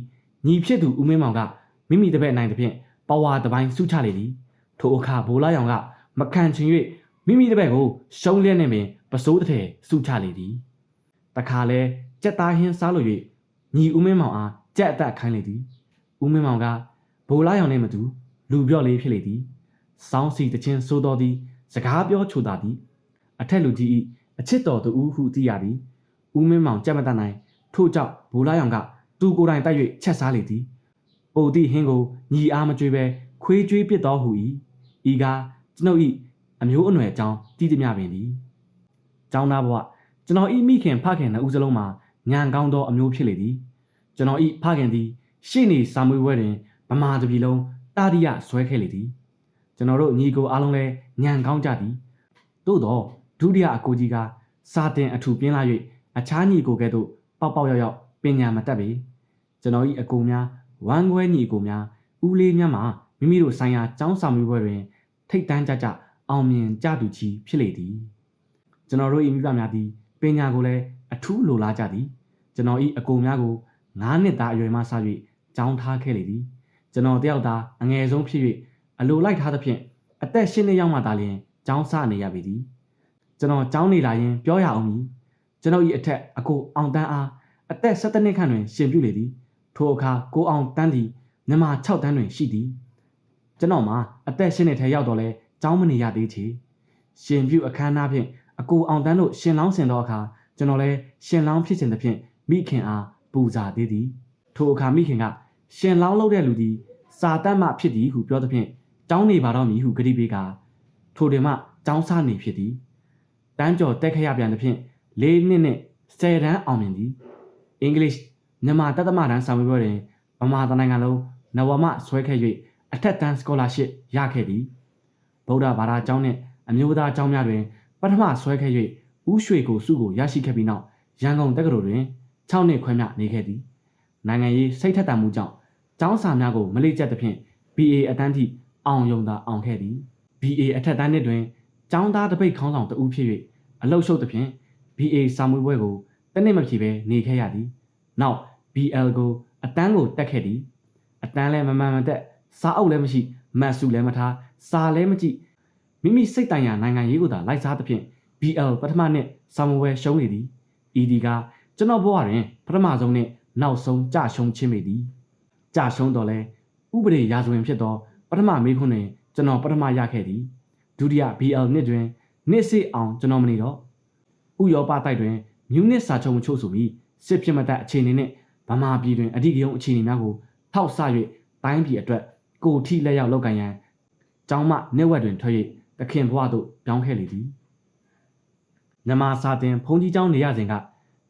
ညီဖြစ်သူဦးမင်းမောင်ကမိမိတပည့်နိုင်သဖြင့်ပဝါတပိုင်းစုချလေသည်ထိုအခါဘိုးလာရောင်ကမခံချင်၍မိမိတပည့်ကိုရှုံးလျက်နှင့်ပင်ပစိုးတစ်ထည်စုချလေသည်တခါလဲကြက်သားဟင်းစားလို့၍ညီဦးမင်းမောင်အားကြက်အသက်ခိုင်းလေသည်ဦးမင်းမောင်ကဘိုးလာရောင်နှင့်မတူလူပြော့လေးဖြစ်လေသည်စောင်းစီတချင်းဆိုတော်သည်စကားပြောချိုတာသည်အထက်လူကြီး၏အချစ်တော်သူဦးဟုသိရသည်ဦးမင်းမောင်ကြက်မတတ်နိုင်ထို့ကြောင့်ဘိုးလာရောင်ကသူကိုယ်တိုင်တိုက်၍ချက်စားလေသည်ပိုသည့်ဟင်းကိုညီအားမကြွေးပဲခွေးကြွေးပစ်တော်ဟူ၏ဤကားကျွန်ုပ်၏အမျိုးအနွယ်အကြောင်းတည်သည်များပင်သည်ကျောင်းသားဘဝကျွန်တော်၏မိခင်ဖခင်နှစ်ဦးစလုံးမှာညံကောင်းသောအမျိုးဖြစ်လေသည်ကျွန်တော်၏ဖခင်သည်ရှေ့နေစာမွေးပွဲတွင်ဗမာတပြည်လုံးတာရိယဆွဲခဲ့လေသည်ကျွန်တော်တို့ညီကိုအားလုံးလည်းညံကောင်းကြသည်သို့တော့ဒုတိယအကိုကြီးကစာတင်အထူပြင်းလာ၍အခြားညီကိုကဲ့သို့ပေါက်ပေါက်ရောက်ရောက်ပညာမတတ်ပေကျွန်တော်၏အကိုများဝမ်းခွဲညီကိုများဦးလေးများမှာမိမိတို့ဆိုင်ရာကျောင်းစာမွေးပွဲတွင်ထိတ်တန်းကြကြအောင်မြင်ကြသူကြီးဖြစ်လေသည်ကျွန်တော်တို့၏မိဘများသည်ပညာကိုလည်းအထူးလိုလားကြသည်ကျွန်တော်၏အကိုများကို9နှစ်သားအရွယ်မှစ၍ကျောင်းထားခဲ့လေသည်ကျွန်တော်တယောက်သာအငယ်ဆုံးဖြစ်၍အလိုလိုက်ထားသဖြင့်အသက်10နှစ်ရောက်မှသာလျှင်ကျောင်းစားနေရပေသည်ကျွန်တော်ကျောင်းနေလာရင်ပြောရအောင်မည်ကျွန်တော်၏အထက်အကိုအောင်တန်းအားအသက်17နှစ်ခန့်တွင်ရှင်ပြုလေသည်ထိုအခါကိုအောင်တန်းသည်မြန်မာ6တန်းတွင်ရှိသည်ကျွန်တော်မှာအသက်10နှစ်ထဲရောက်တော့လဲကျောင်းမနေရသေးချေရှင်ပြုအခမ်းအနားဖြင့်အကိုအောင်တန်းတို့ရှင်လောင်းဆင်သောအခါကျွန်တော်လည်းရှင်လောင်းဖြစ်စဉ်သဖြင့်မိခင်အားပူဇာသေးသည်ထိုအခါမိခင်ကရှင်လောင်းလုပ်တဲ့လူသည်စာတတ်မှဖြစ်သည်ဟုပြောသဖြင့်ကျောင်းနေပါတော့မည်ဟုဂတိပေးကထိုတွင်မှကျောင်းစားနေဖြစ်သည်တန်းကျော်တက်ခရပြန်သဖြင့်4နှစ်နဲ့10တန်းအောင်မြင်သည်အင်္ဂလိပ်မြန်မာတသမတန်းစာမေးပွဲတွင်ဗမာနိုင်ငံလုံးနဝမဆွဲခဲ့၍အထက်တန်းစကောလာရှစ်ရခဲ့သည်ဗုဒ္ဓဘာသာကျောင်းနှင့်အမျိုးသားကျောင်းများတွင်ပထမဆွဲခဲ့၍ဦးရွှေကိုစုကိုရရှိခဲ့ပြီးနောက်ရန်ကုန်တက္ကသိုလ်တွင်6နှစ်ခွဲမြနေခဲ့သည်နိုင်ငံရေးစိတ်ထက်သန်မှုကြောင့်ကျောင်းစာများကိုမလေ့ကျက်သဖြင့် BA အတန်းထိအောင်ယုံသာအောင်ခဲ့သည် BA အထက်တန်းနှစ်တွင်ကျောင်းသားတပိတ်ခေါင်းဆောင်တဦးဖြစ်၍အလုတ်ရှုပ်သဖြင့် BA စာမွေးပွဲကိုတနစ်မဖြစ်ဘဲနေခဲ့ရသည်နောက် BL ကိုအတန်းကိုတက်ခဲ့သည်အတန်းလည်းမမှန်မတက်စာအုပ်လည်းမရှိမတ်စုလည်းမထားစာလည်းမကြည့်မိမိစိတ်တိုင်ရာနိုင်ငံရေးကိုသာလိုက်စားသဖြင့် BL ပထမနှစ်စာမွေးပွဲရှုံးလေသည် ED ကကျွန်တော်ဘဝတွင်ပထမဆုံးနဲ့နောက်ဆုံးကြရှုံးခြင်းပေသည်ကြရှုံးတော့လဲဥပဒေရာဇဝင်ဖြစ်သောပထမမေးခွန်းတွင်ကျွန်တော်ပထမရခဲ့သည်ဒုတိယ BL နှစ်တွင်နှစ်စေ့အောင်ကျွန်တော်မနေတော့ဥရောပတိုက်တွင်မြူနစ်စာချုပ်မချို့ဆိုပြီးစစ်ဖြစ်မတတ်အခြေအနေနဲ့ဗမာပြည်တွင်အဓိကရုဏ်းအခြေအနေများကိုထောက်ဆ၍တိုင်းပြည်အတွက်ကိုထိလက်ရောက်လောက်ကန်ရန်ကျောင်းမနေဝက်တွင်ထွက်၍တခင်ဘဝသို့ပြောင်းခဲ့လေသည်မြန်မာစာတင်ဘုံကြီးကျောင်းနေရစဉ်က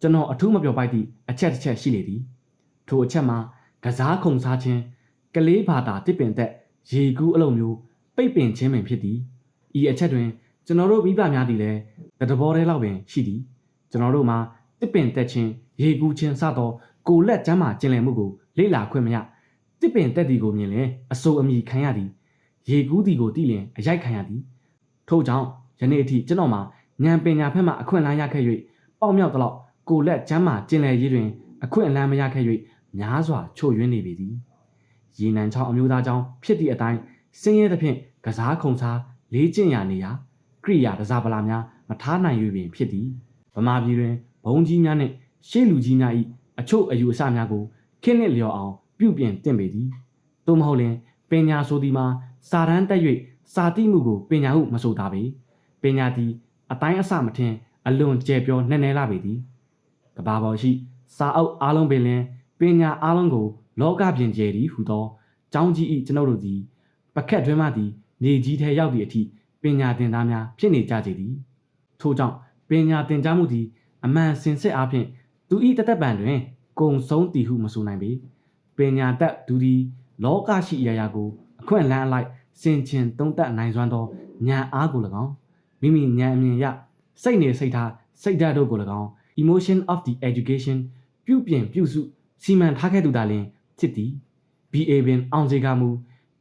ကျွန်တော်အထူးမပြောပိုက်သည့်အချက်တစ်ချက်ရှိလေသည်ထိုအချက်မှာကစားခုံစားခြင်းကလေးဘာသာတစ်ပင်သက်ရေကူးအလုံးမျိုးပိတ်ပင်ခြင်းပင်ဖြစ်သည်ဤအချက်တွင်ကျွန်တော်တို့မိဘများသည်လည်းတဘောတဲလောက်ပင်ရှိသည်ကျွန်တော်တို့မှာတစ်ပင်သက်ခြင်းရေကူးခြင်းစသောကိုလက်ကျမ်းမာကျင်လည်မှုကိုလေ့လာခွင့်မရတစ်ပင်သက်သည်ကိုမြင်လျင်အဆိုအမိခံရသည်ရေကူးသည်ကိုသိလျင်အရိုက်ခံရသည်ထို့ကြောင့်ယနေ့အထိကျွန်တော်မှာဉာဏ်ပညာဖက်မှအခွင့်အလမ်းရခဲ့၍ပေါက်မြောက်သလောက်ကိုလက်ကျမ်းမာကျင်လည်ရေးတွင်အခွင့်အလမ်းမရခဲ့၍များစွာချို့ယွင်းနေပေသည်ရေနံချောင်းအမျိုးသားကျောင်းဖြစ်သည့်အတိုင်းစင်းရဲသဖြင့်ကစားခုံစားလေးကျင့်ရာနေရာကရိယာတစားပလာများမထားနိုင်၍ပင်ဖြစ်သည်ဗမာပြည်တွင်ဘုံကြီးများနှင့်ရှေ့လူကြီးများ၏အချို့အယူအဆများကိုခင်းနှင့်လျော်အောင်ပြုပြင်တင့်ပေသည်သို့မဟုတ်လျှင်ပညာဆိုသည်မှာစာတန်းတက်၍စာတိမှုကိုပညာဟုမဆိုသာပေပညာသည်အတိုင်းအဆမထင်အလွန်ကျယ်ပြောနှဲ့နှဲလာပေသည်ကဘာပေါ်ရှိစာအုပ်အားလုံးပင်လျှင်ပညာအားလုံးကိုလောကပြင်ကျယ်သည်ဟူသောကျောင်းကြီး၏ကျွန်ုပ်တို့သည်ပကက်တွင်မှသည်နေကြီးထဲရောက်သည့်အထိပညာသင်သားများဖြစ်နေကြစေသည်ထို့ကြောင့်ပညာသင်ကြားမှုသည်အမှန်စင်စစ်အားဖြင့်သူ၏တသက်ပံတွင် ကုံဆုံးတည်ဟုမဆိုနိုင်ပေပညာတတ်ဒူဒီလောကရှိအရာရာကိုအခွင့်အလမ်းအလိုက်စင်ချင်သုံးသပ်နိုင်စွမ်းသောဉာဏ်အားကို၎င်းမိမိဉာဏ်အမြင်ရစိတ်နေစိတ်ထားစိတ်ဓာတ်တို့ကို၎င်း emotion of the education ပြုပြင်ပြုစုစီမံထားခဲ့သူသာလျှင်ဖြစ်သည် BA ပင်အောင်စေကမူ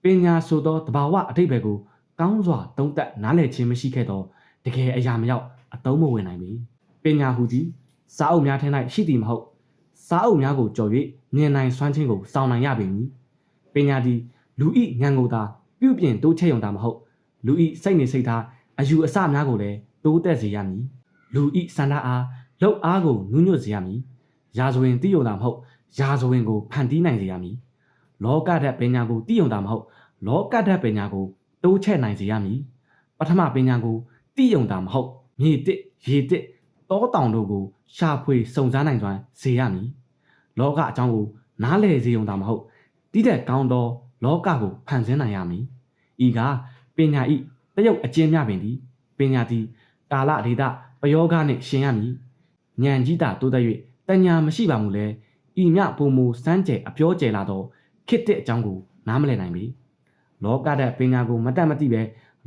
ပညာဆိုသောတဘာဝအဓိပ္ပာယ်ကိုကောင်းစွာသုံးသပ်နားလည်ခြင်းမရှိခဲ့သောတကယ်အရာမရောက်အသုံးမဝင်နိုင်ပေပညာဟူသည်စာအုပ်များထဲ၌ရှိသည်မဟုတ်စာအုပ်များကိုကြော်၍မြင်နိုင်စွမ်းခြင်းကိုစောင့်နိုင်ရပေမည်ပညာသည်လူဤဉာဏ်ကိုသာပြုပြင်တိုးချဲ့ရုံသာမဟုတ်လူဤစိတ်နေစိတ်ထားအယူအဆများကိုလည်းတိုးတက်စေရမည်လူဤစန္ဒအားလောက်အားကိုနုညွတ်စေရမည်ရာဇဝင်တည်ရုံသာမဟုတ်ရာဇဝင်ကိုဖန်တီးနိုင်စေရမည်လောကဓာတ်ပညာကိုတည်ရုံသာမဟုတ်လောကဓာတ်ပညာကိုတိုးချဲ့နိုင်စေရမည်ပထမပညာကိုတည်ရုံသာမဟုတ်မြေတစ်ရေတစ်တောတောင်တို့ကိုရှာဖွေစုံစမ်းနိုင်စွမ်းစေရမည်လောကအကြောင်းကိုနားလည်စေရုံသာမဟုတ်တည်တဲ့ကောင်းသောလောကကိုဖန်ဆင်းနိုင်ရမည်ဤကပညာဤတရုတ်အကျဉ်းများပင်သည်ပညာသည်ကာလဒေတာပယောဂနှင့်ရှင်ရမည်ဉာဏ်ကြီးတာတိုးတက်၍တညာမရှိပါမူလဲဤမြပုံမူစမ်းကြဲအပြောကျဲလာသောခစ်တဲ့အကြောင်းကိုနားမလည်နိုင်ပေလောကဓာတ်ပညာကိုမတတ်မသိပဲ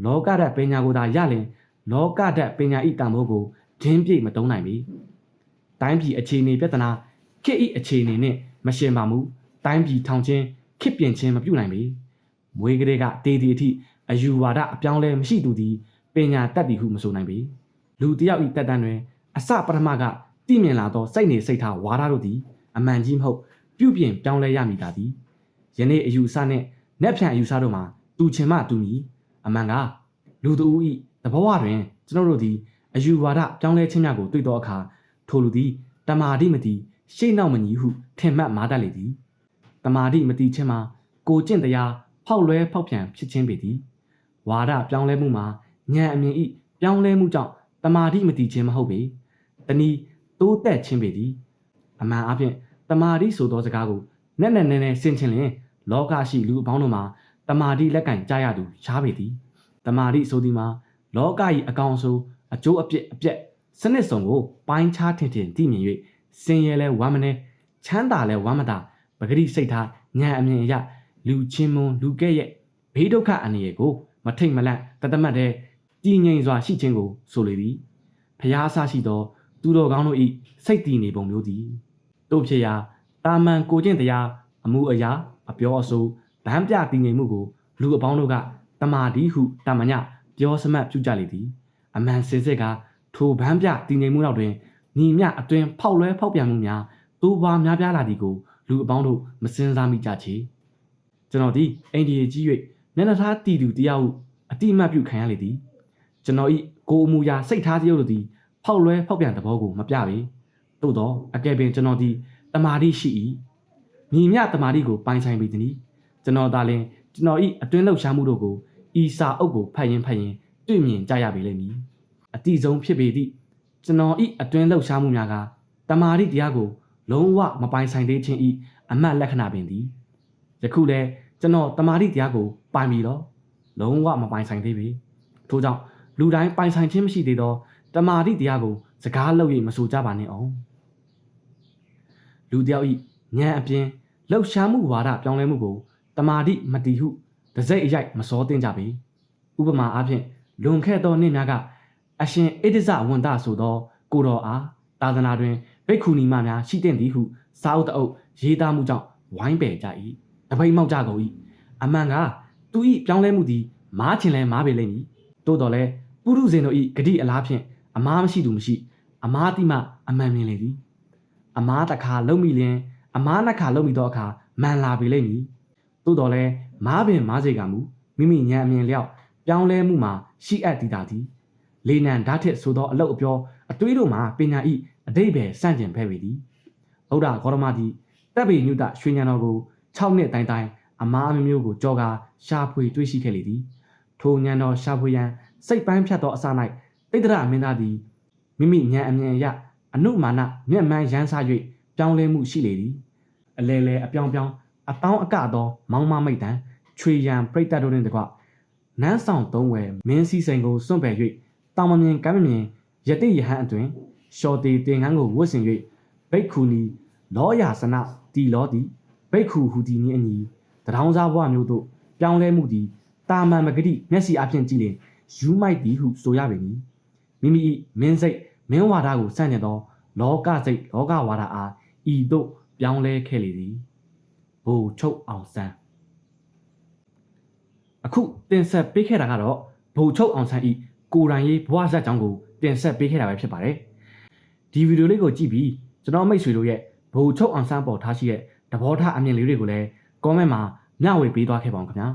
လောကဓာတ်ပညာကိုသာရလင်လောကဓာတ်ပညာဤတန်ဖိုးကိုဒင်းပြည့်မတုံးနိုင်ပေတိုင်းပြည်အခြေအနေပြဿနာခစ်ဤအခြေအနေနှင့်မရှင်ပါမူတိုင်းပြည်ထောင်ချင်းခစ်ပြင်ချင်းမပြုတ်နိုင်ပေမွေးကလေးကတေးတီအထိအယူဝါဒအပြောင်းလဲမရှိသူသည်ပညာတတ်သည်ဟုမဆိုနိုင်ပေလူတယောက်ဤတက်တန်းတွင်အစပထမကတည်မြင်လာသောစိတ်နေစိတ်ထားဝါဒတို့သည်အမှန်ကြီးမဟုတ်ပြုပြင်ပြောင်းလဲရမည်သာသည်ယနေ့အယူအဆနှင့်နက်ဖြန်အယူအဆတို့မှာတူချင်မှတူမည်အမှန်ကလူတဦးဤတဘဝတွင်ကျွန်တော်တို့သည်အယူဝါဒပြောင်းလဲခြင်းများကိုတွေ့သောအခါထိုလူသည်တမာတိမတိရှေ့နောက်မညီဟုထင်မှတ်မာတတ်လေသည်တမာတိမတိခြင်းမှာကိုကျင့်တရားဖောက်လွဲဖောက်ပြန်ဖြစ်ခြင်းပေသည်ဝါဒပြောင်းလဲမှုမှာဉာဏ်အမြင်ဤပြောင်းလဲမှုကြောင့်တမာတိမတိခြင်းမဟုတ်ပေတနည်းတိုးတက်ခြင်းပေသည်အမှန်အပြင်တမာတိဆိုသောစကားကိုနက်နက်နဲနဲဆင်ခြင်လျင်လောကရှိလူအပေါင်းတို့မှာတမာတိလက်ကင်ကြားရသူရှားပေသည်တမာတိဆိုသည်မှာလောက၏အကောင်ဆိုအကျိုးအပြစ်အပြက်စနစ်စုံကိုပိုင်းခြားထင်ထင်သိမြင်၍စင်ရဲလဲဝမ်းမနေချမ်းသာလဲဝမ်းမသာပဂရိစိတ်ထားဉာဏ်အမြင်အရလူချင်းမွန်လူကဲ့ရဲ့ဘေးဒုက္ခအန္တရာယ်ကိုမထိတ်မလန့်တသမတ်တဲ့တည်ငြိမ်စွာရှိခြင်းကိုဆိုလေသည်ဖျားအဆရှိသောသူတော်ကောင်းတို့၏စိတ်တည်နေပုံမျိုးသည်တို့ဖြစ်ရာတာမန်ကိုကျင့်တရားအမှုအရာအပြောအဆိုဗန်းပြတည်ငြိမ်မှုကိုလူအပေါင်းတို့ကတမာတိဟုတမညပြောစမှတ်ပြုကြလေသည်အမှန်စင်စစ်ကထိုဗန်းပြတည်ငြိမ်မှုနောက်တွင်ညီမြအတွင်ဖောက်လွဲဖောက်ပြန်မှုများတိုးပွားများပြားလာသည်ကိုလူအပေါင်းတို့မစင်စားမိကြချေကျွန်တော်သည်အိန္ဒိယကြီး၍မျက်နှာထားတည်သူတရားဟုအတိအမှတ်ပြုခံရလေသည်ကျွန်တော်၏ကိုယ်အမူအရာစိတ်ထားတရုပ်တို့သည်ဖောက်လွဲဖောက်ပြန်သဘောကိုမပြပေသို့သောအကယ်ပင်ကျွန်တော်သည်တမာတိရှိ၏ညီမြတမာတိကိုပိုင်ဆိုင်ပေသည်ကျွန်တော်သာလျှင်ကျွန်တော်၏အတွင်းလှုပ်ရှားမှုတို့ကိုဤစာအုပ်ကိုဖတ်ရင်တွေ့မြင်ကြရပေလိမ့်မည်အတိဆုံးဖြစ်ပေသည့်ကျွန်တော်၏အတွင်းလှုပ်ရှားမှုများကတမာတိတရားကိုလုံးဝမပိုင်ဆိုင်သေးခြင်း၏အမှတ်လက္ခဏာပင်သည်ယခုလည်းကျွန်တော်တမာတိတရားကိုပိုင်ပြီတော့လုံးဝမပိုင်ဆိုင်သေးပေထို့ကြောင့်လူတိုင်းပိုင်ဆိုင်ခြင်းမရှိသေးသောတမာတိတရားကိုစကားလုပ်၍မဆိုကြပါနဲ့အောင်လူတယောက်၏ဉာဏ်အပြင်လှုပ်ရှားမှုဝါဒပြောင်းလဲမှုကိုတမာတိမတည်ဟုတစိ့အရိုက်မစောသင့်ကြပေဥပမာအားဖြင့်လွန်ခဲ့သောနှစ်များကအရှင်ဣဒိဇဝန်တဆိုသောကိုတော်အားသာသနာတွင်ဘိက္ခုနီမများရှိတဲ့သည်ဟုစာအုပ်တအုပ်ရေးသားမှုကြောင့်ဝိုင်းပယ်ကြ၏တပိတ်မောက်ကြကုန်၏အမှန်ကသူ၏ပြောင်းလဲမှုသည်မားချင်လဲမားပေလိမ့်မည်သို့တော်လဲပုရုဇဉ်တို့၏ဂတိအလားဖြင့်အမားမရှိသူမရှိအမားတိမှအမှန်မြင်လေသည်အမားတစ်ခါလုံးမိလျင်အမားနှစ်ခါလုံးမိသောအခါမှန်လာပေလိမ့်မည်သို့တော်လဲမားပင်မားစေကမူမိမိဉာဏ်အမြင်လျောက်ပြောင်းလဲမှုမှာရှိအပ်သည်သာသည်လေနံဓာတ်ထစ်ဆိုသောအလုတ်အပြောအတွေးတို့မှာပညာ၏အတိတ်ပဲစန့်ကျင်ဖဲ့ပေသည်ဗုဒ္ဓဂေါတမသည်တပ်ပေညုတရွှေဉာဏ်တော်ကို6နှစ်တိုင်အမားအမျိုးကိုကြောကာရှာဖွေတွေ့ရှိခဲ့လေသည်ထိုဉာဏ်တော်ရှာဖွေရန်စိတ်ပန်းဖြတ်သောအစ၌တိတ္တရမင်းသားသည်မိမိဉာဏ်အမြင်အရအနုမာနမျက်မှန်ရမ်းစား၍ပြောင်းလဲမှုရှိလေသည်အလဲလဲအပြောင်းပြောင်းအတောင်းအကသောမောင်းမမိတ်တံချွေရန်ပြိတ္တတို့နှင့်တကွနန်းဆောင်သုံးဝယ်မင်းစည်းစိန်ကိုစွန့်ပယ်၍တောင်မမြင်ကမ်းမမြင်ယတိယဟန်အတွင်ရှော်တီတင်ငန်းကိုဝတ်ဆင်၍ဘိက္ခုနီ လောယာစနတီလောတီဘိက္ခုဟူတီနည်းအညီတထောင်စားဘဝမျိုးတို့ပြောင်းလဲမှုသည်တာမန်မဂတိမျက်စိအဖြစ်ကြည့်လင်ယူမိုက်သည်ဟုဆိုရပေမည်မိမိ၏မင်းစိတ်မင်းဝါဒကိုစန့်ကျင်သောလောကစိတ်လောကဝါဒအားဤသို့ပြောင်းလဲခဲ့လေသည်ဘိုလ်ချုပ်အောင်ဆန်းအခုတင်ဆက်ပေးခဲ့တာကတော့ဘိုလ်ချုပ်အောင်ဆန်းဤကိုယ်တိုင်ရေးဘဝဇာတ်ကြောင်းကိုတင်ဆက်ပေးခဲ့တာပဲဖြစ်ပါတယ်ဒီဗီဒီယိုလေးကိုကြည့်ပြီးကျွန်တော်မိတ်ဆွေတို့ရဲ့ဘိုလ်ချုပ်အောင်ဆန်းပေါ်ထားရှိတဲ့သဘောထားအမြင်လေးတွေကိုလည်း comment မှာမျှဝေပေးသွားခဲ့ပါဦးခင်ဗျာ